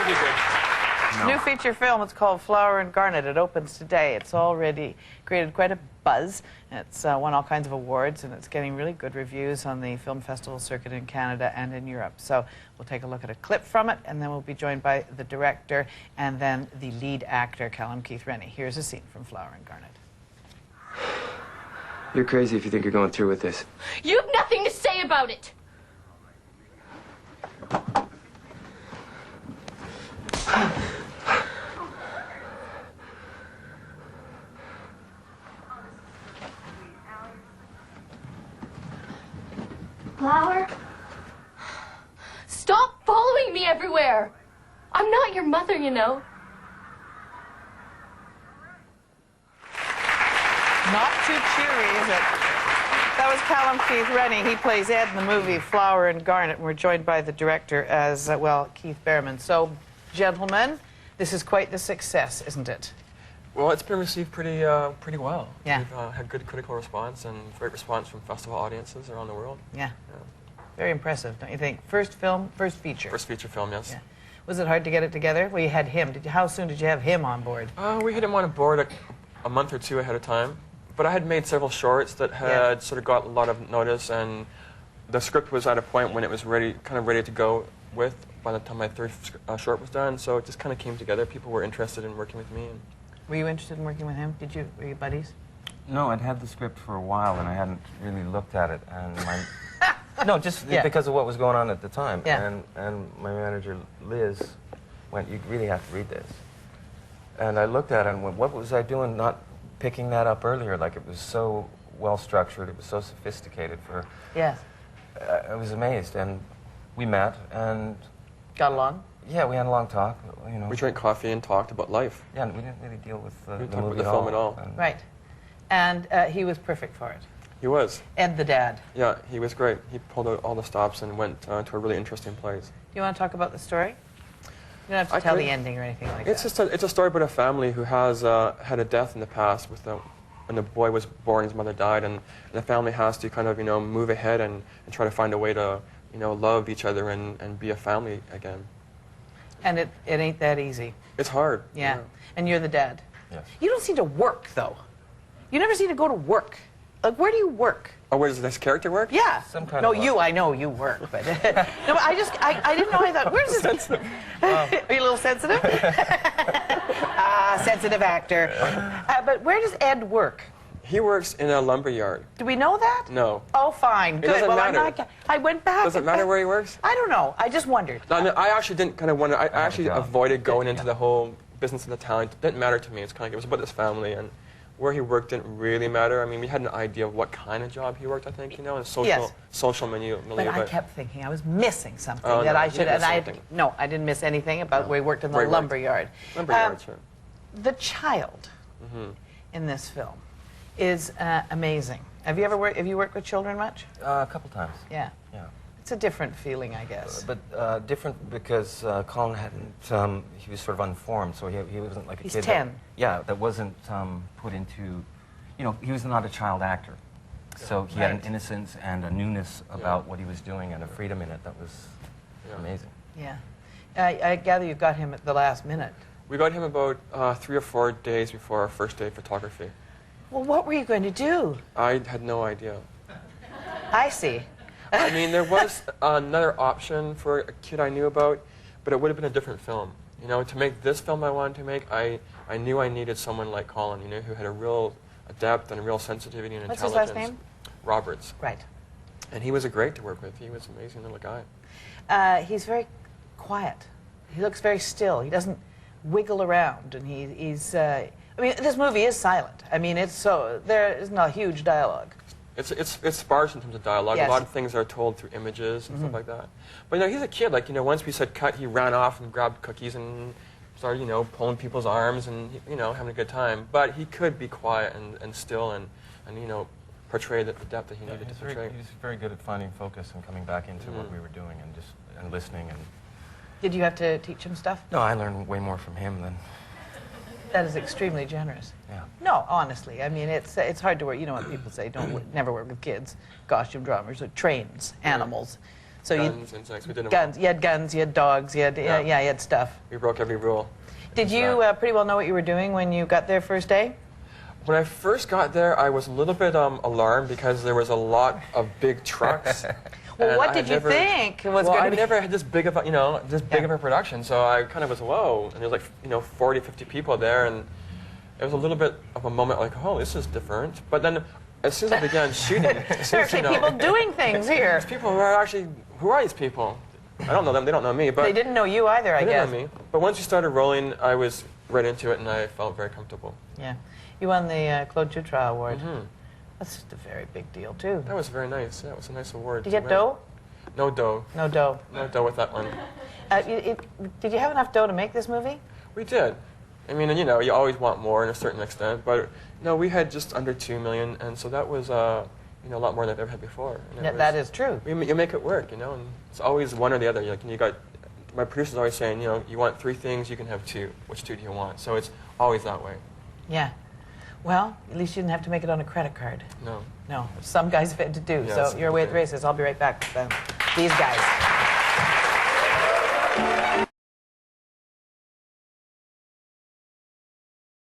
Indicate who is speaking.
Speaker 1: be good.
Speaker 2: No. New feature film. It's called Flower Garnet. It opens today. It's already created quite a buzz. It's won all kinds of awards, and it's getting really good reviews on the film festival circuit in Canada and in Europe. So we'll take a look at a clip from it, and then we'll be joined by the director and then the lead actor, Callum Keith Rennie. Here's a scene from Flower Garnet.
Speaker 3: You're crazy if you think you're going through with this.
Speaker 4: You have nothing to say about it. Flower? Stop following me everywhere. I'm not your mother, you know.
Speaker 2: Not too cheery, is it? That was Callum Keith Rennie. He plays Ed in the movie Flower Garnet, and we're joined by the director as, well, Keith Behrman. So, gentlemen, this is quite the success, isn't it?
Speaker 1: Well, it's been received pretty well.
Speaker 2: Yeah.
Speaker 1: We've had good critical response and great response from festival audiences around the world.
Speaker 2: Yeah. Very impressive, don't you think? First film, first feature.
Speaker 1: First feature film, yes.
Speaker 2: Yeah. Was it hard to get it together? Well, you had him. How soon did you have him on board?
Speaker 1: We had him on board a month or two ahead of time. But I had made several shorts that had sort of got a lot of notice, and the script was at a point when it was ready to go with by the time my third short was done. So it just kind of came together. People were interested in working with me. And
Speaker 2: were you interested in working with him? Were you buddies?
Speaker 5: No, I'd had the script for a while, and I hadn't really looked at it. And no, just because of what was going on at the time.
Speaker 2: Yeah.
Speaker 5: And my manager, Liz, went, "You really have to read this." And I looked at it and went, "What was I doing not picking that up earlier?" Like, it was so well structured, it was so sophisticated for...
Speaker 2: Yes.
Speaker 5: I was amazed, and we met, and...
Speaker 2: Got along?
Speaker 5: Yeah, we had a long talk, you know.
Speaker 1: we drank coffee and talked about life.
Speaker 5: Yeah, and we didn't really deal with the
Speaker 1: didn't talk
Speaker 5: movie
Speaker 1: about the film at all.
Speaker 2: Right. And he was perfect for it.
Speaker 1: He was.
Speaker 2: Ed the dad.
Speaker 1: Yeah, he was great. He pulled out all the stops and went to a really interesting place.
Speaker 2: Do you want to talk about the story? You don't have to tell the ending or anything like that.
Speaker 1: It's a story about a family who has had a death in the past when the boy was born, his mother died, and the family has to kind of, move ahead and try to find a way to, love each other and be a family again.
Speaker 2: And it ain't that easy.
Speaker 1: It's hard.
Speaker 2: Yeah. And you're the dad.
Speaker 5: Yes.
Speaker 2: You don't seem to work, though. You never seem to go to work. Like, where do you work?
Speaker 1: Oh, where does this character work?
Speaker 2: Yeah.
Speaker 5: Some kind
Speaker 2: no,
Speaker 5: of
Speaker 2: you, I know you work, but... no, but I didn't know. I thought, where's this... Sensitive. Are you a little sensitive? Sensitive actor. But where does Ed work?
Speaker 1: He works in a lumber yard.
Speaker 2: Do we know that?
Speaker 1: No.
Speaker 2: Oh, fine. Good.
Speaker 1: Doesn't matter.
Speaker 2: I went back.
Speaker 1: Does it matter where he works?
Speaker 2: I don't know. I just wondered.
Speaker 1: No, I actually didn't kind of wonder. I actually avoided going into the whole business of the talent. It didn't matter to me. It's kind of, it was about this family, and where he worked didn't really matter. I mean, we had an idea of what kind of job he worked, I think, and social milieu.
Speaker 2: But I kept thinking I was missing something
Speaker 1: that
Speaker 2: I should. And I didn't miss anything about where he worked in the lumber yard.
Speaker 1: Lumber yard, sure.
Speaker 2: The child in this film is amazing. Have you worked with children much?
Speaker 5: A couple times.
Speaker 2: Yeah.
Speaker 5: Yeah.
Speaker 2: It's a different feeling, I guess.
Speaker 5: But different because Colin hadn't, he was sort of unformed, so he wasn't like a kid.
Speaker 2: He's 10.
Speaker 5: That wasn't put into, he was not a child actor. So he had an innocence and a newness about what he was doing and a freedom in it that was amazing.
Speaker 2: Yeah. I gather you got him at the last minute.
Speaker 1: We got him about 3 or 4 days before our first day of photography.
Speaker 2: Well, what were you going to do?
Speaker 1: I had no idea.
Speaker 2: I see.
Speaker 1: I mean, there was another option for a kid I knew about, but it would have been a different film. To make this film I wanted to make, I knew I needed someone like Colin, who had a real depth and a real sensitivity and intelligence.
Speaker 2: What's his last name?
Speaker 1: Roberts.
Speaker 2: Right.
Speaker 1: And he was great to work with. He was an amazing little guy.
Speaker 2: He's very quiet. He looks very still. He doesn't wiggle around, and he's... I mean, this movie is silent. I mean, there is not huge dialogue.
Speaker 1: It's sparse in terms of dialogue.
Speaker 2: Yes.
Speaker 1: A lot of things are told through images and stuff like that. But he's a kid. Like, once we said cut, he ran off and grabbed cookies and started, pulling people's arms and having a good time. But he could be quiet and still and portray the depth that he needed to portray.
Speaker 5: He was very good at finding focus and coming back into what we were doing and listening. And
Speaker 2: did you have to teach him stuff?
Speaker 5: No, I learned way more from him than.
Speaker 2: That is extremely generous.
Speaker 5: Yeah.
Speaker 2: No, honestly, I mean, it's hard to work. You know what people say, never work with kids, costume drummers, or trains, animals. So
Speaker 1: guns, insects. We did them
Speaker 2: guns. You had guns. You had dogs. You had yeah. You had stuff.
Speaker 1: We broke every rule.
Speaker 2: Did you pretty well know what you were doing when you got there first day?
Speaker 1: When I first got there, I was a little bit alarmed because there was a lot of big trucks.
Speaker 2: Well, what did you think was
Speaker 1: well,
Speaker 2: going
Speaker 1: I
Speaker 2: to be?
Speaker 1: never had this big of a, this big of a production, so I kind of was, whoa. And there was like, 40, 50 people there, and it was a little bit of a moment like, oh, this is different. But then as soon as I began shooting,
Speaker 2: There are actually people doing things here.
Speaker 1: There's people who are actually, who are these people? I don't know them, they don't know me. But
Speaker 2: they didn't know you either, I guess.
Speaker 1: They didn't know me. But once you started rolling, I was right into it, and I felt very comfortable.
Speaker 2: Yeah. You won the Claude Jutras Award.
Speaker 1: Mm-hmm.
Speaker 2: That's just a very big deal, too.
Speaker 1: That was very nice. Yeah, it was a nice award.
Speaker 2: Did you get dough?
Speaker 1: No dough.
Speaker 2: No dough.
Speaker 1: No dough with that one.
Speaker 2: Did you have enough dough to make this movie?
Speaker 1: We did. I mean, you always want more in a certain extent, but no, we had just under $2 million, and so that was a lot more than I've ever had before.
Speaker 2: Yeah, that is true.
Speaker 1: You make it work, and it's always one or the other. My producer's always saying, you want 3 things, you can have 2. Which 2 do you want? So it's always that way.
Speaker 2: Yeah. Well, at least you didn't have to make it on a credit card.
Speaker 1: No.
Speaker 2: No. Some guys have had to do.
Speaker 1: Yeah,
Speaker 2: so you're away at the races. I'll be right back with these guys.